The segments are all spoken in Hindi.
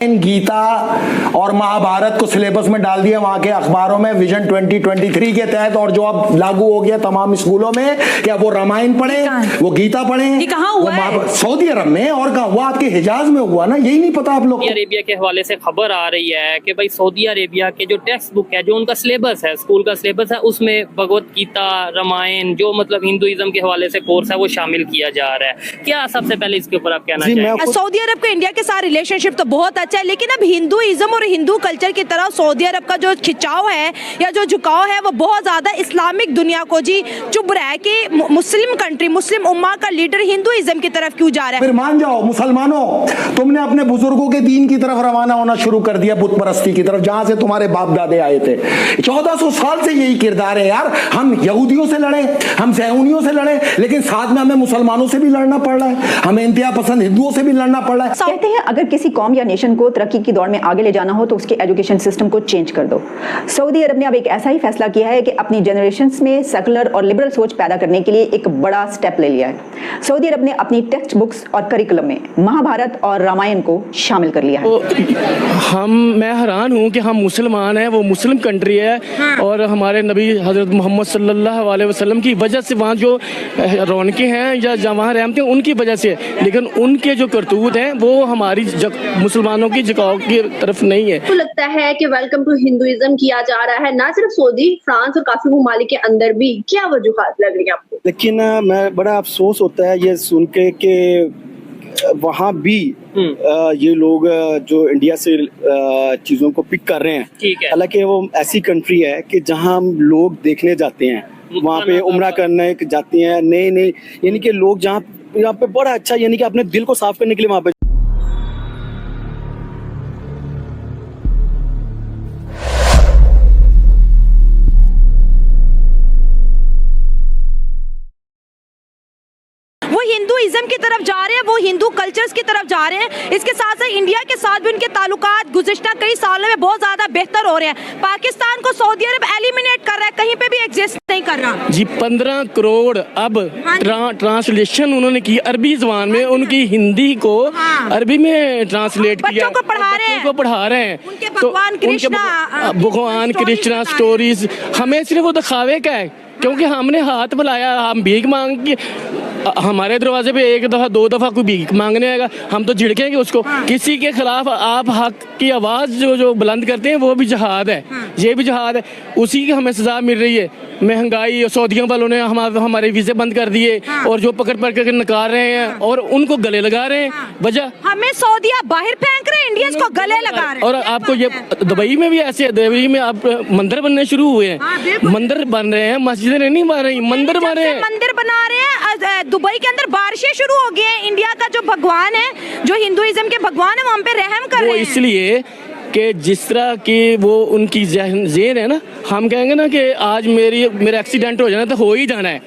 गीता और महाभारत को सिलेबस में डाल दिया वहां के अखबारों में विजन 2023 के तहत, और जो अब लागू हो गया तमाम स्कूलों में कि अब वो रामायण पढ़े, वो गीता पढ़े। ये कहाँ हुआ है? सऊदी अरब में। और कहाँ हुआ? आपके हिजाज में हुआ ना, यही नहीं पता आप लोग। सऊदी अरेबिया के हवाले से खबर आ रही है कि भाई सऊदी अरेबिया के जो टेक्स्ट बुक है, जो उनका सिलेबस है, स्कूल का सिलेबस है, उसमें भगवत गीता, रामायण, जो मतलब हिंदुइज्म के हवाले से कोर्स है, वो शामिल किया जा रहा है। क्या सबसे पहले इसके ऊपर आप कहना चाहेंगे? सऊदी अरब का इंडिया के साथ रिलेशनशिप तो बहुत अच्छा है, लेकिन अब हिंदुइज्म और हिंदू कल्चर की तरफ सऊदी अरब का जो खिंचाव है या जो झुकाव है वो बहुत ज्यादा इस्लामिक दुनिया को जी चुभ रहा है कि मुस्लिम कंट्री, मुस्लिम उम्मा का लीडर हिंदुइज्म की तरफ क्यों जा रहा है। फिर मान जाओ मुसलमानों, तुमने अपने बुजुर्गों के दीन की तरफ रवाना होना शुरू कर दिया, बुत परस्ती की तरफ, जहां से तुम्हारे बाप दादे आए थे। 1400 साल से यही किरदार है यार। हम यहूदियों से लड़े, हम सहूनियों से लड़े, लेकिन साथ में हमें मुसलमानों से भी लड़ना पड़ रहा है, हमें इंतहा पसंद हिंदुओं से भी लड़ना पड़ रहा है। कहते हैं अगर किसी कौम या नेशन को तरक्की की दौड़ में आगे ले जाना हो तो उसके एजुकेशन सिस्टम को चेंज कर दो। सऊदी अरब ने अब एक ऐसा ही फैसला किया है कि अपनी जनरेशंस में सेकुलर और लिबरल सोच पैदा करने के लिए एक बड़ा स्टेप ले लिया है। सऊदी अरब ने अपनी टेक्स्ट बुक्स और करिकुलम में महाभारत और रामायण को शामिल कर लिया है। मैं हैरान हूँ कि हम मुसलमान हैं, वो मुस्लिम कंट्री है, और हमारे नबी हजरत मोहम्मद सल्लल्लाहु अलैहि वसल्लम की वजह से वहाँ जो रौनकें हैं या वहाँ रहमतें उनकी वजह से, लेकिन उनके जो करतूत हैं वो हमारी मुसलमानों की झुकाव की तरफ नहीं है। तो लगता है कि वेलकम टू हिंदुइज्म किया जा रहा है, ना सिर्फ सऊदी, फ्रांस और काफी ममालिक के अंदर भी। क्या वजूहात लग रही है आपको? लेकिन मैं बड़ा अफसोस होता है ये सुन के कि वहाँ भी ये लोग जो इंडिया से चीजों को पिक कर रहे हैं, हालांकि वो ऐसी कंट्री है कि जहाँ हम लोग देखने जाते हैं, वहाँ पे उम्रा करने जाते हैं, नए यानी कि लोग जहाँ यहाँ पे बड़ा अच्छा, यानी कि अपने दिल को साफ करने के लिए वहाँ पे हिंदुइज्म की तरफ जा रहे हैं, वो हिंदू कल्चर्स की तरफ जा रहे हैं। इसके साथ साथ इंडिया के साथ भी उनके ताल्लुकात गुज़िश्ता कई सालों में बहुत ज्यादा बेहतर हो रहे हैं। पाकिस्तान को सऊदी अरब एलिमिनेट कर रहा है, कहीं पे भी एग्जिस्ट नहीं कर रहा जी। 15 करोड़ अब ट्रांसलेशन उन्होंने की अरबी ज़बान में, उनकी हिंदी को अरबी में ट्रांसलेट किया, बच्चों को पढ़ा रहे हैं। तो भगवान कृष्णा स्टोरीज हमें सिर्फ वो दिखावे का है, क्योंकि हमने हाथ बुलाया, हम भीख मांग के हमारे दरवाजे पे एक दफ़ा दो दफ़ा कोई भीख मांगने आएगा, हम तो झिड़केंगे उसको। किसी के खिलाफ आप हक की आवाज़ जो बुलंद करते हैं वो भी जिहाद है, ये भी जिहाद है। उसी की हमें सज़ा मिल रही है। महंगाई, सऊदियों वालों ने हमारे वीज़े बंद कर दिए, और जो पकड़ के नकार रहे हैं और उनको गले लगा रहे हैं। वजह हमें सऊदिया बाहर फेंक रहे हैं, इंडियंस को गले लगा रहे हैं। और आपको ये दुबई में भी ऐसे है, दुबई में आप मंदिर बनने शुरू हुए हैं, मंदिर बन रहे हैं, मस्जिदें नहीं बन रही, मंदिर बन रहे हैं, मंदिर बना रहे हैं। दुबई के अंदर बारिशें शुरू हो गई हैं। इंडिया का जो भगवान है, जो हिंदुइज्म के भगवान है, वो हम पे रहम कर रहे हैं। इसलिए कि जिस तरह की वो उनकी ज़हन है ना, हम कहेंगे ना कि आज मेरा एक्सीडेंट हो जाना तो हो ही जाना है।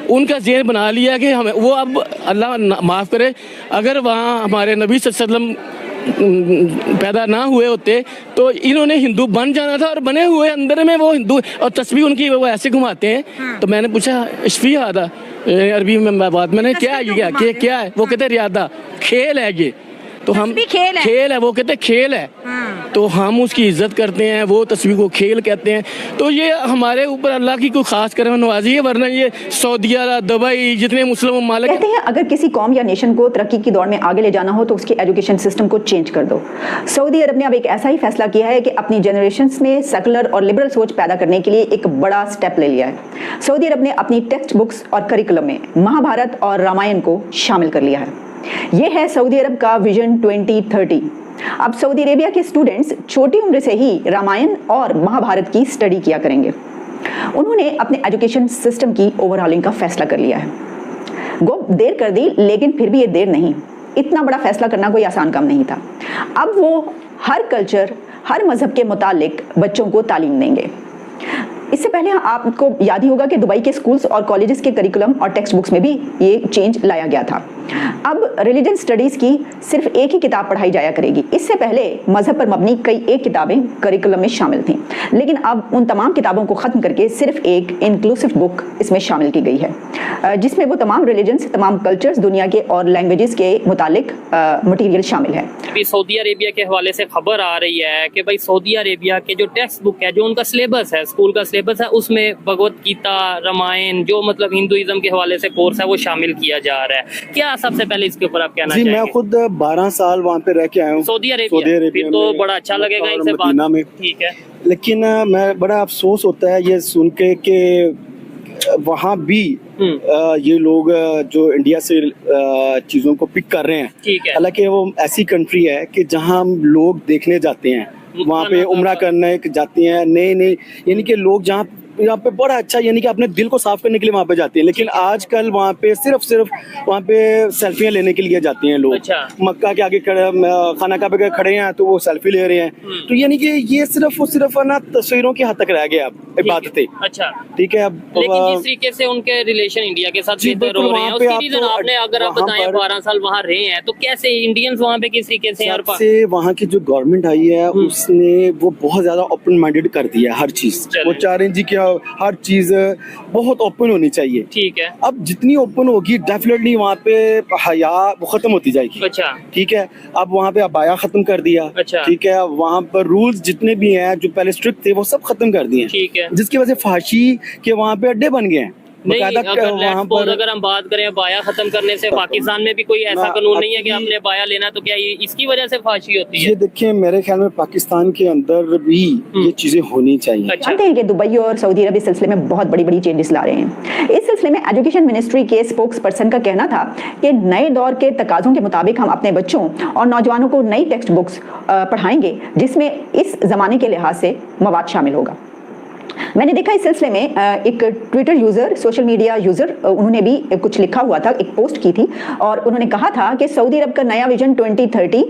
उनका ज़हन बना लिया कि हमें वो, अब अल्लाह माफ़ करे, अगर वहाँ हमारे नबी सल्लल्लाहु अलैहि वसल्लम पैदा ना हुए होते तो इन्होंने हिंदू बन जाना था, और बने हुए अंदर में वो हिंदू, और तस्वीर उनकी वो ऐसे घुमाते हैं। तो मैंने पूछा इश्फी आता अरबी में बात, मैंने क्या है? वो कहते रियादा, खेल है ये। तो हम खेल है, वो कहते खेल है, तो हम उसकी इज्जत करते हैं, वो तस्वीर को खेल कहते हैं। तो ये हमारे ऊपर अल्लाह की कोई खास करम नवाजी है, वरना ये सऊदीया, दुबई, जितने मुस्लिम ममालिक। कहते हैं अगर किसी कौम या नेशन को तरक्की की दौड़ में आगे ले जाना हो तो उसके एजुकेशन सिस्टम को चेंज कर दो। सऊदी अरब ने अब एक ऐसा ही फैसला किया है कि अपनी जनरेशंस में सेकुलर और लिबरल सोच पैदा करने के लिए एक बड़ा स्टेप ले लिया है। सऊदी अरब ने अपनी टेक्स्ट बुक्स और करिकुलम में महाभारत और रामायण को शामिल कर लिया है। यह है सऊदी अरब का विजन 2030। अब सऊदी अरेबिया के स्टूडेंट्स छोटी उम्र से ही रामायण और महाभारत की स्टडी किया करेंगे। उन्होंने अपने एजुकेशन सिस्टम की ओवरऑलिंग का फैसला कर लिया है। गो देर कर दी, लेकिन फिर भी ये देर नहीं। इतना बड़ा फैसला करना कोई आसान काम नहीं था। अब वो हर कल्चर, हर मजहब के मुतालिक बच्चों को तालीम देंगे। इससे पहले आपको याद ही होगा कि दुबई के स्कूल्स और कॉलेजेस के करिकुलम और टेक्स्ट बुक्स में भी ये चेंज लाया गया था। अब रिलीजन स्टडीज की सिर्फ एक ही किताब पढ़ाई जाया करेगी। इससे पहले मजहब पर मबनी कई एक किताबें करिकुलम में शामिल थीं, लेकिन अब उन तमाम किताबों को खत्म करके सिर्फ एक इंक्लूसिव बुक इसमें शामिल की गई है, जिसमें वो तमाम रिलीजन्स, तमाम कल्चर्स, दुनिया के और लैंग्वेजेस के मुतालिक मटेरियल शामिल है। अभी सऊदी अरेबिया के हवाले से खबर आ रही है कि भाई सऊदी अरेबिया के जो टेक्स्ट बुक है, जो उनका सिलेबस है, स्कूल का सिलेबस है, उसमें भगवत गीता, रामायण, जो मतलब हिंदुइज्म के हवाले से कोर्स है वो शामिल किया जा रहा है। क्या सबसे पहले इसके ऊपर आप कहना चाहेंगे? मैं खुद 12 साल वहाँ पे रह के आया हूँ, सऊदी अरेबिया। फिर तो बड़ा अच्छा लगेगा इनसे मदीना में। ठीक है, लेकिन मैं बड़ा अफसोस होता है ये सुन के कि वहाँ भी ये लोग जो इंडिया से चीजों को पिक कर रहे हैं। ठीक है। हालांकि वो ऐसी कंट्री है कि जहाँ हम लोग देखने जाते हैं, वहाँ पे उम्रा करने जाते हैं, नए यानी कि लोग जहाँ यहाँ पे बड़ा अच्छा, यानी कि अपने दिल को साफ करने के लिए वहाँ पे जाते हैं। लेकिन आजकल वहाँ पे सिर्फ वहाँ पे सेल्फियाँ लेने के लिए जाते हैं लोग। अच्छा। मक्का के आगे खाना काबे के खड़े हैं तो वो सेल्फी ले रहे हैं। तो यानी कि ये सिर्फ ना तस्वीरों के हद तक रह गया अब इबादतें। अच्छा, ठीक है। अब लेकिन जिस तरीके से उनके रिलेशन इंडिया के साथ बेहतर हो रहे हैं, उसकी रीजन आपने अगर आप बताएं, 12 साल वहाँ रहे हैं, तो कैसे इंडियंस वहाँ पे किस तरीके से से वहाँ की जो गवर्नमेंट आई है उसने वो बहुत ज्यादा ओपन माइंडेड कर दिया है हर चीज। वो चाह रहे हैं जी कि हर चीज बहुत ओपन होनी चाहिए। ठीक है। अब जितनी ओपन होगी डेफिनेटली वहाँ पे हया वो खत्म होती जाएगी। अच्छा। ठीक है। अब वहाँ पे अबाया खत्म कर दिया। अच्छा। ठीक है। वहाँ पर रूल्स जितने भी हैं जो पहले स्ट्रिक्ट थे वो सब खत्म कर दिए। ठीक है। जिसकी वजह से फांसी के वहाँ पे अड्डे बन गए हैं। नहीं, वहाँ पर अगर हम बात करें बाया खत्म करने से, पाकिस्तान में भी कोई ऐसा कानून नहीं है कि आपने बाया लेना तो क्या इसकी वजह से फांसी होती है? ये देखिए, मेरे ख्याल में पाकिस्तान के अंदर भी ये चीजें होनी चाहिए। अच्छा। जानते हैं कि दुबई और सऊदी अरब इस सिलसिले में बहुत बड़ी चेंजेस ला रहे हैं। इस सिलसिले में एजुकेशन मिनिस्ट्री के स्पोक्स पर्सन का कहना था कि नए दौर के तकाजों के मुताबिक हम अपने बच्चों और नौजवानों को नई टेक्स्ट बुक्स पढ़ाएंगे जिसमें इस जमाने के लिहाज से मवाद शामिल होगा। मैंने देखा इस सिलसिले में एक Twitter user, social media user, उन्होंने भी कुछ लिखा हुआ था, एक पोस्ट की थी और उन्होंने कहा था कि सऊदी अरब का नया विजन 2030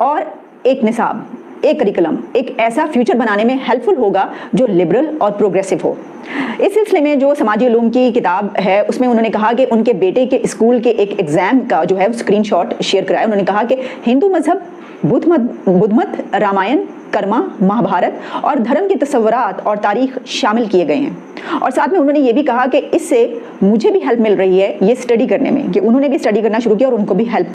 और एक निसाब, एक करिकुलम, एक ऐसा फ्यूचर बनाने में हेल्पफुल होगा जो लिबरल और प्रोग्रेसिव हो। इस सिलसिले में जो समाजी उलूम की किताब है उसमें उन्होंने कहा कि उनके बेटे के स्कूल के एक एग्जाम का जो है स्क्रीनशॉट शेयर कराया। उन्होंने कहा कि हिंदू मजहब, बुद्ध मत, रामायण, कर्मा, महाभारत और धर्म के तस्वुरात और तारीख शामिल किए गए हैं। और साथ में उन्होंने ये भी कहा कि इससे मुझे भी हेल्प मिल रही है ये स्टडी करने में, कि उन्होंने भी स्टडी करना शुरू किया और उनको भी हेल्प